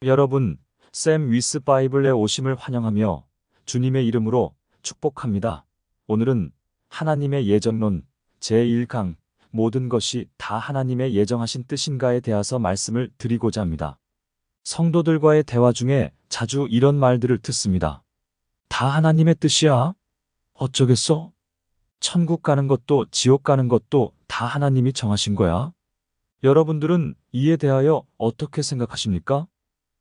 여러분, 샘 위스 바이블에 오심을 환영하며 주님의 이름으로 축복합니다. 오늘은 하나님의 예정론 제1강 모든 것이 다 하나님의 예정하신 뜻인가에 대해서 말씀을 드리고자 합니다. 성도들과의 대화 중에 자주 이런 말들을 듣습니다. 다 하나님의 뜻이야? 어쩌겠어? 천국 가는 것도 지옥 가는 것도 다 하나님이 정하신 거야? 여러분들은 이에 대하여 어떻게 생각하십니까?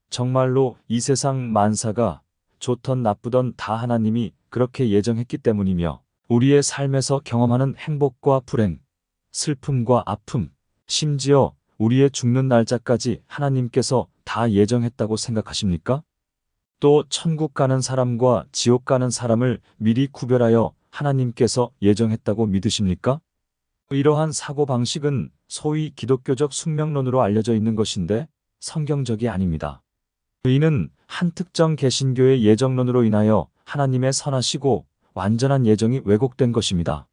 정말로 이 세상 만사가 좋던 나쁘던 다 하나님이 그렇게 예정했기 때문이며 우리의 삶에서 경험하는 행복과 불행, 슬픔과 아픔, 심지어 우리의 죽는 날짜까지 하나님께서 다 예정했다고 생각하십니까? 또 천국 가는 사람과 지옥 가는 사람을 미리 구별하여 하나님께서 예정했다고 믿으십니까? 이러한 사고방식은 소위 기독교적 숙명론으로 알려져 있는 것인데 성경적이 아닙니다. 이는 한 특정 개신교의 예정론으로 인하여 하나님의 선하시고 완전한 예정이 왜곡된 것입니다.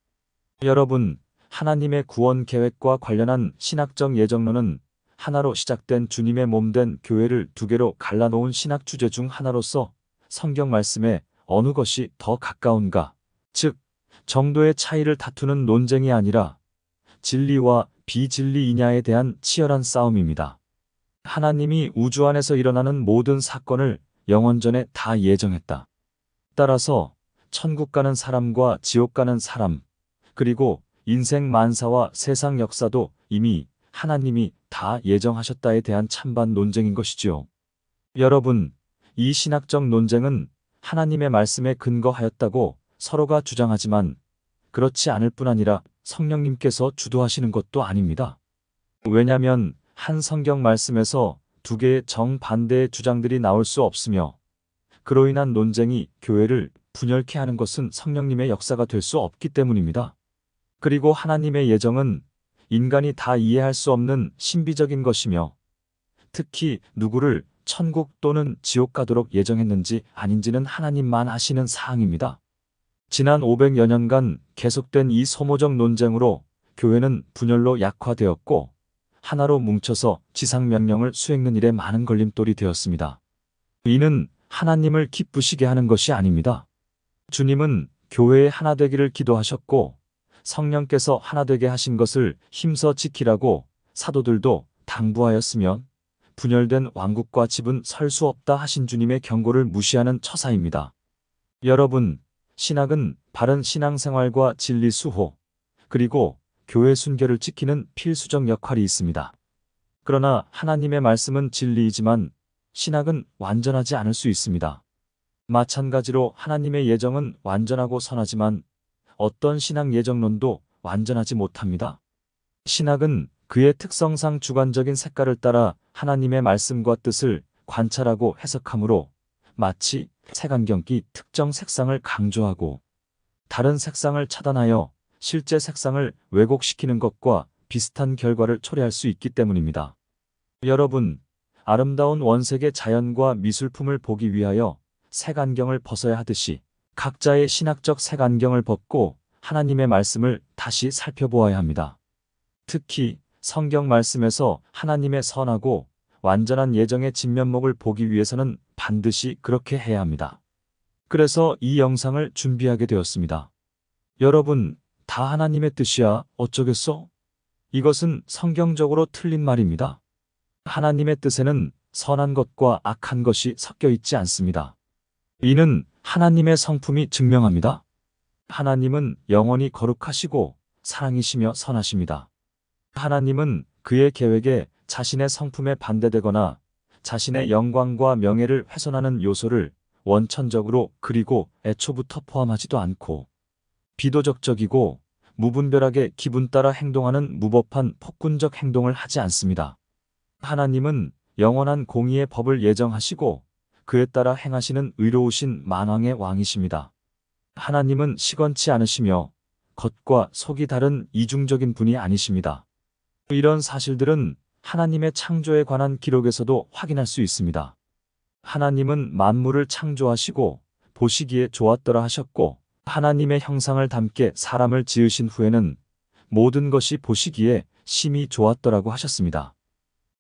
여러분, 하나님의 구원 계획과 관련한 신학적 예정론은 하나로 시작된 주님의 몸된 교회를 두 개로 갈라놓은 신학 주제 중 하나로서 성경 말씀에 어느 것이 더 가까운가, 즉 정도의 차이를 다투는 논쟁이 아니라 진리와 비진리이냐에 대한 치열한 싸움입니다. 하나님이 우주 안에서 일어나는 모든 사건을 영원전에 다 예정했다. 따라서 천국 가는 사람과 지옥 가는 사람, 그리고 인생 만사와 세상 역사도 이미 하나님이 다 예정하셨다에 대한 찬반 논쟁인 것이지요. 여러분, 이 신학적 논쟁은 하나님의 말씀에 근거하였다고 서로가 주장하지만 그렇지 않을 뿐 아니라 성령님께서 주도하시는 것도 아닙니다. 왜냐하면 한 성경 말씀에서 두 개의 정반대의 주장들이 나올 수 없으며 그로 인한 논쟁이 교회를 분열케 하는 것은 성령님의 역사가 될 수 없기 때문입니다. 그리고 하나님의 예정은 인간이 다 이해할 수 없는 신비적인 것이며 특히 누구를 천국 또는 지옥 가도록 예정했는지 아닌지는 하나님만 아시는 사항입니다. 지난 500여 년간 계속된 이 소모적 논쟁으로 교회는 분열로 약화되었고 하나로 뭉쳐서 지상명령을 수행하는 일에 많은 걸림돌이 되었습니다. 이는 하나님을 기쁘시게 하는 것이 아닙니다. 주님은 교회의 하나 되기를 기도하셨고 성령께서 하나 되게 하신 것을 힘써 지키라고 사도들도 당부하였으면 분열된 왕국과 집은 설 수 없다 하신 주님의 경고를 무시하는 처사입니다. 여러분, 신학은 바른 신앙생활과 진리 수호, 그리고 교회 순결을 지키는 필수적 역할이 있습니다. 그러나 하나님의 말씀은 진리이지만 신학은 완전하지 않을 수 있습니다. 마찬가지로 하나님의 예정은 완전하고 선하지만 어떤 신학 예정론도 완전하지 못합니다. 신학은 그의 특성상 주관적인 색깔을 따라 하나님의 말씀과 뜻을 관찰하고 해석하므로 마치 색안경기 특정 색상을 강조하고 다른 색상을 차단하여 실제 색상을 왜곡시키는 것과 비슷한 결과를 초래할 수 있기 때문입니다. 여러분, 아름다운 원색의 자연과 미술품을 보기 위하여 색안경을 벗어야 하듯이 각자의 신학적 색안경을 벗고 하나님의 말씀을 다시 살펴보아야 합니다. 특히 성경 말씀에서 하나님의 선하고 완전한 예정의 진면목을 보기 위해서는 반드시 그렇게 해야 합니다. 그래서 이 영상을 준비하게 되었습니다. 여러분, 다 하나님의 뜻이야 어쩌겠어? 이것은 성경적으로 틀린 말입니다. 하나님의 뜻에는 선한 것과 악한 것이 섞여 있지 않습니다. 이는 하나님의 성품이 증명합니다. 하나님은 영원히 거룩하시고 사랑이시며 선하십니다. 하나님은 그의 계획에 자신의 성품에 반대되거나 자신의 영광과 명예를 훼손하는 요소를 원천적으로 그리고 애초부터 포함하지도 않고 비도덕적이고 무분별하게 기분 따라 행동하는 무법한 폭군적 행동을 하지 않습니다. 하나님은 영원한 공의의 법을 예정하시고 그에 따라 행하시는 의로우신 만왕의 왕이십니다. 하나님은 시건치 않으시며 겉과 속이 다른 이중적인 분이 아니십니다. 이런 사실들은 하나님의 창조에 관한 기록에서도 확인할 수 있습니다. 하나님은 만물을 창조하시고 보시기에 좋았더라 하셨고 하나님의 형상을 담게 사람을 지으신 후에는 모든 것이 보시기에 심히 좋았더라고 하셨습니다.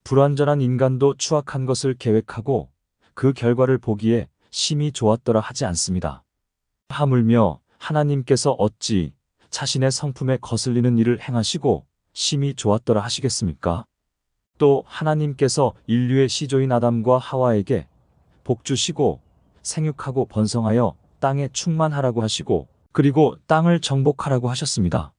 불완전한 인간도 추악한 것을 계획하고 그 결과를 보기에 심히 좋았더라 하지 않습니다. 하물며 하나님께서 어찌 자신의 성품에 거슬리는 일을 행하시고 심히 좋았더라 하시겠습니까? 또 하나님께서 인류의 시조인 아담과 하와에게 복 주시고 생육하고 번성하여 땅에 충만하라고 하시고 그리고 땅을 정복하라고 하셨습니다.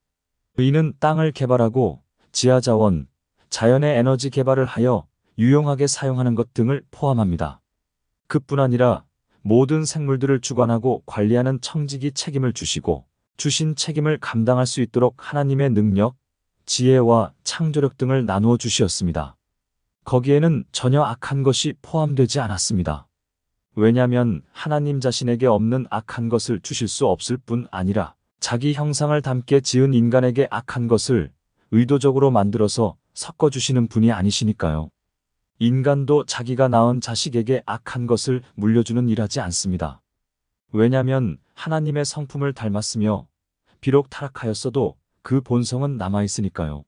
이는 땅을 개발하고 지하자원, 자연의 에너지 개발을 하여 유용하게 사용하는 것 등을 포함합니다. 그뿐 아니라 모든 생물들을 주관하고 관리하는 청지기 책임을 주시고 주신 책임을 감당할 수 있도록 하나님의 능력, 지혜와 창조력 등을 나누어 주시었습니다. 거기에는 전혀 악한 것이 포함되지 않았습니다. 왜냐하면 하나님 자신에게 없는 악한 것을 주실 수 없을 뿐 아니라 자기 형상을 닮게 지은 인간에게 악한 것을 의도적으로 만들어서 섞어주시는 분이 아니시니까요. 인간도 자기가 낳은 자식에게 악한 것을 물려주는 일하지 않습니다. 왜냐하면 하나님의 성품을 닮았으며 비록 타락하였어도 그 본성은 남아있으니까요.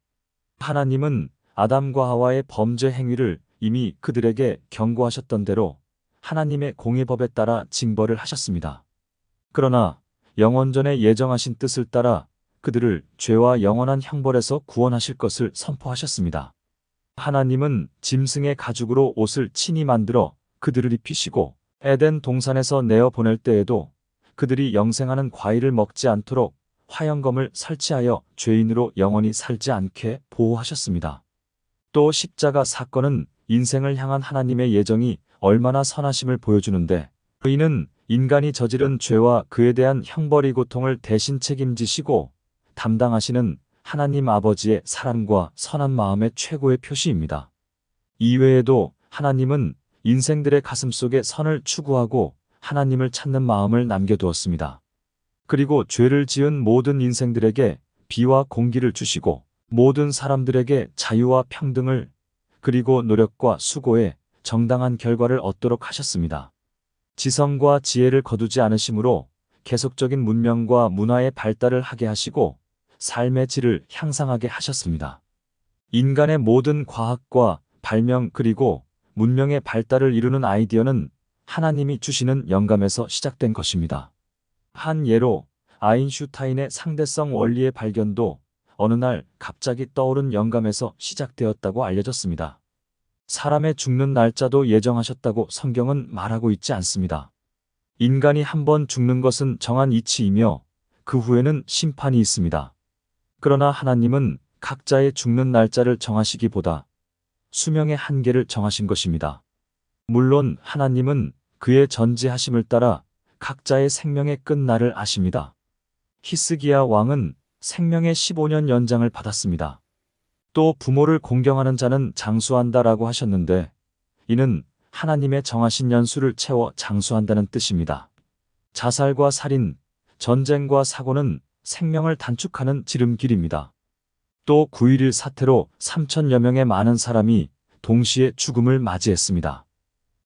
하나님은 아담과 하와의 범죄 행위를 이미 그들에게 경고하셨던 대로 하나님의 공의법에 따라 징벌을 하셨습니다. 그러나 영원전에 예정하신 뜻을 따라 그들을 죄와 영원한 형벌에서 구원하실 것을 선포하셨습니다. 하나님은 짐승의 가죽으로 옷을 친히 만들어 그들을 입히시고 에덴 동산에서 내어 보낼 때에도 그들이 영생하는 과일을 먹지 않도록 화형검을 설치하여 죄인으로 영원히 살지 않게 보호하셨습니다. 또 십자가 사건은 인생을 향한 하나님의 예정이 얼마나 선하심을 보여주는데 이는 인간이 저지른 죄와 그에 대한 형벌이 고통을 대신 책임지시고 담당하시는 하나님 아버지의 사랑과 선한 마음의 최고의 표시입니다. 이외에도 하나님은 인생들의 가슴속에 선을 추구하고 하나님을 찾는 마음을 남겨두었습니다. 그리고 죄를 지은 모든 인생들에게 비와 공기를 주시고 모든 사람들에게 자유와 평등을 그리고 노력과 수고에 정당한 결과를 얻도록 하셨습니다. 지성과 지혜를 거두지 않으시므로 계속적인 문명과 문화의 발달을 하게 하시고 삶의 질을 향상하게 하셨습니다. 인간의 모든 과학과 발명 그리고 문명의 발달을 이루는 아이디어는 하나님이 주시는 영감에서 시작된 것입니다. 한 예로 아인슈타인의 상대성 원리의 발견도 어느 날 갑자기 떠오른 영감에서 시작되었다고 알려졌습니다. 사람의 죽는 날짜도 예정하셨다고 성경은 말하고 있지 않습니다. 인간이 한번 죽는 것은 정한 이치이며 그 후에는 심판이 있습니다. 그러나 하나님은 각자의 죽는 날짜를 정하시기보다 수명의 한계를 정하신 것입니다. 물론 하나님은 그의 전지하심을 따라 각자의 생명의 끝날을 아십니다. 히스기야 왕은 생명의 15년 연장을 받았습니다. 또 부모를 공경하는 자는 장수한다라고 하셨는데 이는 하나님의 정하신 연수를 채워 장수한다는 뜻입니다. 자살과 살인, 전쟁과 사고는 생명을 단축하는 지름길입니다. 또 9.11 사태로 3천여 명의 많은 사람이 동시에 죽음을 맞이했습니다.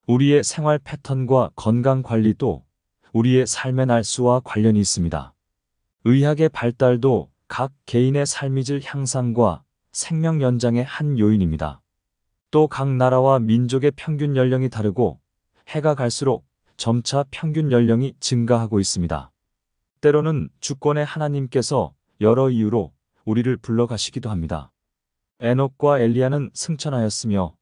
우리의 생활 패턴과 건강 관리도 우리의 삶의 날수와 관련이 있습니다. 의학의 발달도 각 개인의 삶의 질 향상과 생명 연장의 한 요인입니다. 또 각 나라와 민족의 평균 연령이 다르고 해가 갈수록 점차 평균 연령이 증가하고 있습니다. 때로는 주권의 하나님께서 여러 이유로 우리를 불러가시기도 합니다. 에녹과 엘리야는 승천하였으며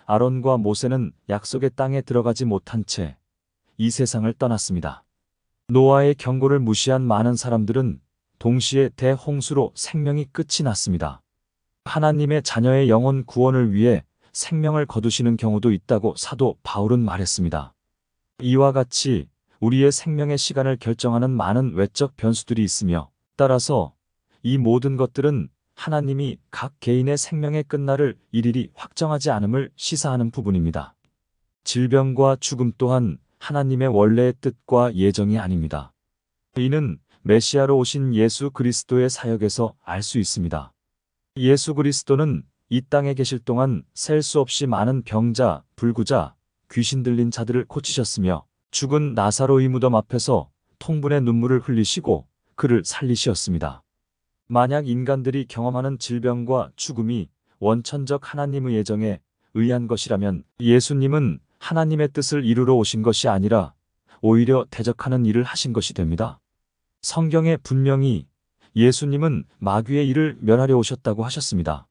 아론과 모세는 약속의 땅에 들어가지 못한 채 이 세상을 떠났습니다. 노아의 경고를 무시한 많은 사람들은 동시에 대홍수로 생명이 끝이 났습니다. 하나님의 자녀의 영혼 구원을 위해 생명을 거두시는 경우도 있다고 사도 바울은 말했습니다. 이와 같이 우리의 생명의 시간을 결정하는 많은 외적 변수들이 있으며 따라서 이 모든 것들은 하나님이 각 개인의 생명의 끝날을 일일이 확정하지 않음을 시사하는 부분입니다. 질병과 죽음 또한 하나님의 원래의 뜻과 예정이 아닙니다. 이는 메시아로 오신 예수 그리스도의 사역에서 알 수 있습니다. 예수 그리스도는 이 땅에 계실 동안 셀 수 없이 많은 병자, 불구자, 귀신 들린 자들을 고치셨으며 죽은 나사로의 무덤 앞에서 통분의 눈물을 흘리시고 그를 살리시었습니다. 만약 인간들이 경험하는 질병과 죽음이 원천적 하나님의 예정에 의한 것이라면 예수님은 하나님의 뜻을 이루러 오신 것이 아니라 오히려 대적하는 일을 하신 것이 됩니다. 성경에 분명히 예수님은 마귀의 일을 멸하려 오셨다고 하셨습니다.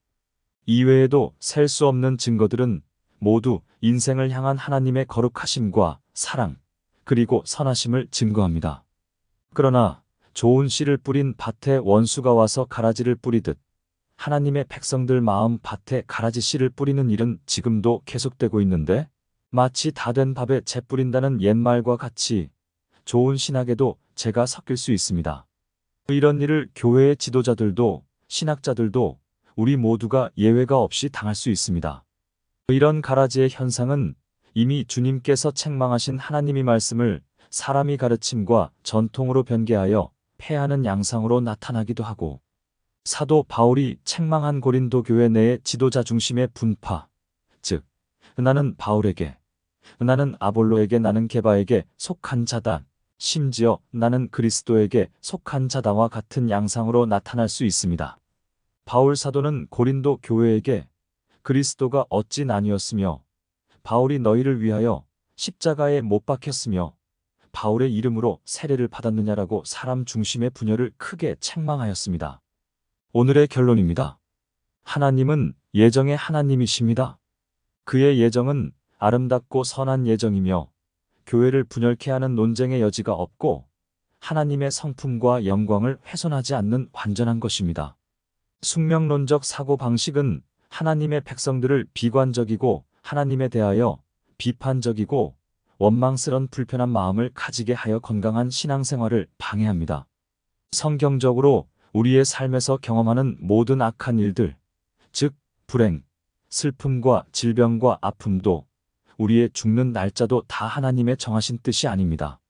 이외에도 셀 수 없는 증거들은 모두 인생을 향한 하나님의 거룩하심과 사랑, 그리고 선하심을 증거합니다. 그러나 좋은 씨를 뿌린 밭에 원수가 와서 가라지를 뿌리듯 하나님의 백성들 마음 밭에 가라지 씨를 뿌리는 일은 지금도 계속되고 있는데, 마치 다 된 밥에 재 뿌린다는 옛말과 같이 좋은 신학에도 재가 섞일 수 있습니다. 이런 일을 교회의 지도자들도 신학자들도 우리 모두가 예외가 없이 당할 수 있습니다. 이런 가라지의 현상은 이미 주님께서 책망하신 하나님의 말씀을 사람이 가르침과 전통으로 변개하여 폐하는 양상으로 나타나기도 하고, 사도 바울이 책망한 고린도 교회 내의 지도자 중심의 분파, 즉 나는 바울에게, 나는 아볼로에게, 나는 게바에게 속한 자다, 심지어 나는 그리스도에게 속한 자다와 같은 양상으로 나타날 수 있습니다. 바울 사도는 고린도 교회에게 그리스도가 어찌 나뉘었으며 바울이 너희를 위하여 십자가에 못 박혔으며 바울의 이름으로 세례를 받았느냐라고 사람 중심의 분열을 크게 책망하였습니다. 오늘의 결론입니다. 하나님은 예정의 하나님이십니다. 그의 예정은 아름답고 선한 예정이며 교회를 분열케 하는 논쟁의 여지가 없고 하나님의 성품과 영광을 훼손하지 않는 완전한 것입니다. 숙명론적 사고방식은 하나님의 백성들을 비관적이고 하나님에 대하여 비판적이고 원망스런 불편한 마음을 가지게 하여 건강한 신앙생활을 방해합니다. 성경적으로 우리의 삶에서 경험하는 모든 악한 일들, 즉 불행, 슬픔과 질병과 아픔도 우리의 죽는 날짜도 다 하나님의 정하신 뜻이 아닙니다.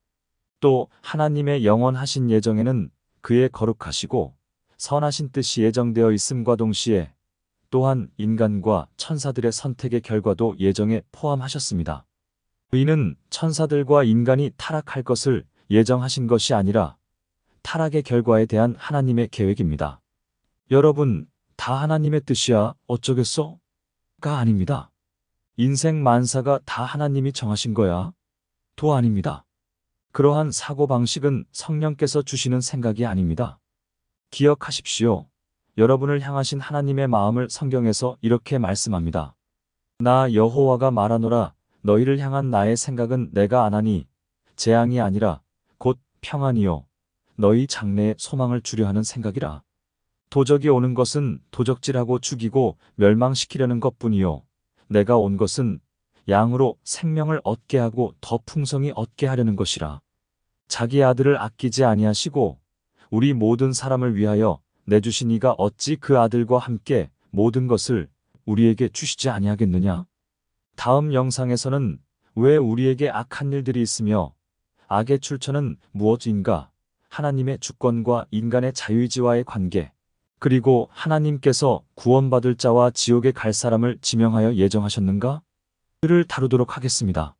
또 하나님의 영원하신 예정에는 그의 거룩하시고 선하신 뜻이 예정되어 있음과 동시에 또한 인간과 천사들의 선택의 결과도 예정에 포함하셨습니다. 이는 천사들과 인간이 타락할 것을 예정하신 것이 아니라 타락의 결과에 대한 하나님의 계획입니다. 여러분, 다 하나님의 뜻이야 어쩌겠어? 가 아닙니다. 인생 만사가 다 하나님이 정하신 거야? 도 아닙니다. 그러한 사고방식은 성령께서 주시는 생각이 아닙니다. 기억하십시오. 여러분을 향하신 하나님의 마음을 성경에서 이렇게 말씀합니다. 나 여호와가 말하노라. 너희를 향한 나의 생각은 내가 안하니 재앙이 아니라 곧 평안이요 너희 장래에 소망을 주려 하는 생각이라. 도적이 오는 것은 도적질하고 죽이고 멸망시키려는 것뿐이요 내가 온 것은 양으로 생명을 얻게 하고 더 풍성히 얻게 하려는 것이라. 자기 아들을 아끼지 아니하시고 우리 모든 사람을 위하여 내주신 이가 어찌 그 아들과 함께 모든 것을 우리에게 주시지 아니하겠느냐. 다음 영상에서는 왜 우리에게 악한 일들이 있으며 악의 출처는 무엇인가, 하나님의 주권과 인간의 자유의지와의 관계, 그리고 하나님께서 구원받을 자와 지옥에 갈 사람을 지명하여 예정하셨는가? 를 다루도록 하겠습니다.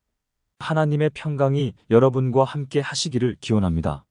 하나님의 평강이 여러분과 함께 하시기를 기원합니다.